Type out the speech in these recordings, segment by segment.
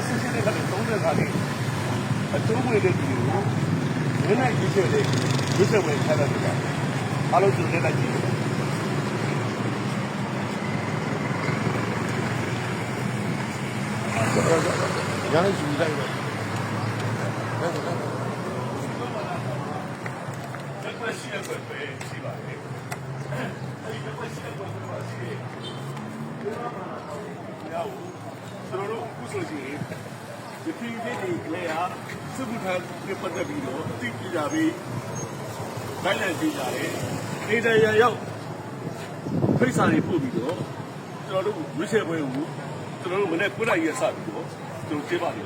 16နှစ်ကနေ30ခါနေအကျိုးဝင်တဲ့ဒီကိုနည်းနည်းကြီးခဲ့တဲ့ရွေးချယ်ဝင်ထားတဲ့ကအားလုံးသူလည်းလိုက်ကြည့်တယ်ရမ်းယူလိုက်တယ်ရှိရပဲရှိပါလေအဲဒီကရှိရပဲရှိတယ်ရောက်ကျွန်တော်တို့အခုဆိုရင်ဒီပြည်ပြည်တွေလေဟာစမှုထမ်းပြပတ်သက်ပြီးတော့အသိပြကြပြီးဘိုင်းလန်ပြကြတယ်နေတရားရောက်ဖိတ်စာတွေပို့ပြီးတော့ကျွန်တော်တို့ဝိရှေပွဲကိုကျွန်တော်တို့မနေ့9နာရီရစပြီးတော့ကျွန်တော်ကျေးပါတယ်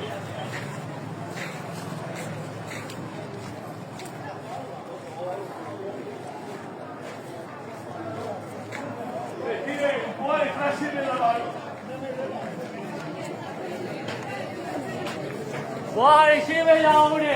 哇，这新闻要不的。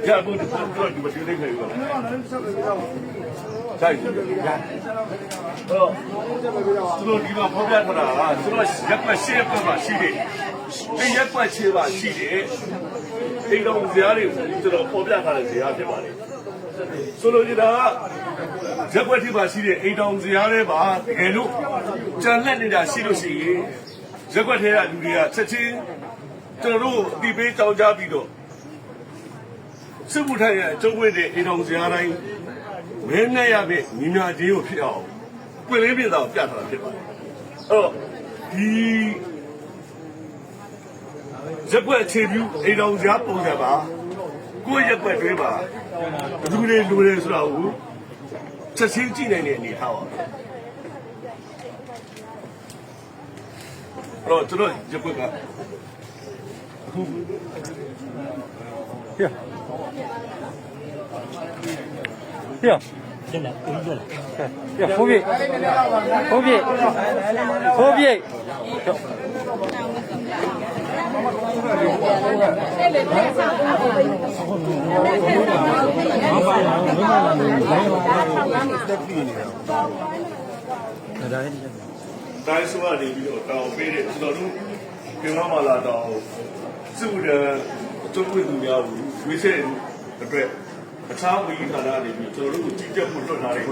Ja, gut, das ist gut, die Maschine kann ich über. Zeig dir. Ja. So. So, die noch probiert hat, so yakma shape ba shi de. Ei yakma shape ba shi de. Ei dong zia de soတော့ပေါ်ပြထားတဲ့ဇာတ်ဖြစ်ပါလေ။ဆိုလိုချင်တာကရက်ွက်ထိပါရှိတဲ့အိမ်တောင်ဇာတ်တွေပါတကယ်လို့ကြံလက်နေတာရှိလို့ရှိရင်ရက်ွက်ထဲကလူတွေကချက်ချင်းကျွန်တော်တို့အတိပေးကြောင်းကြားပြီးတော့စစ်မှုထမ်းရဲ့အကျုံးဝင်တဲ့အိမ်တော်စရာတိုင်းမင်းနဲ့ရတဲ့ညီညာချင်းကိုဖြစ်အောင်ပွင့်လင်းပြတာကိုပြထားတာဖြစ်ပါတယ်အဲ့တော့ဒီရက်ွက်အခြေပြုအိမ်တော်စရာပုံစံပါကိုယ့်ရက်ွက်တွင်းပါဘယ်သူတွေလူတွေဆိုတာကိုချက်ချင်းကြည့်နိုင်တဲ့အနေထားပါအဲ့တော့ကျွန်တော်ရက်ွက်က呀，进来，不进来。呀，后边，后边，后边。တိုင်းဆိုရနေပြီးတော့တောင်းပေးတယ်ကျွန်တော်တို့ပြင်မလာတော့စုတဲ့ကျုပ်တို့လူများကိုရွေးချယ်အတွက်အခြားဝိဌာနတွေပြီးကျွန်တော်တို့ကိုကြီးကြပ်ဖို့လွှတ်ထားတယ်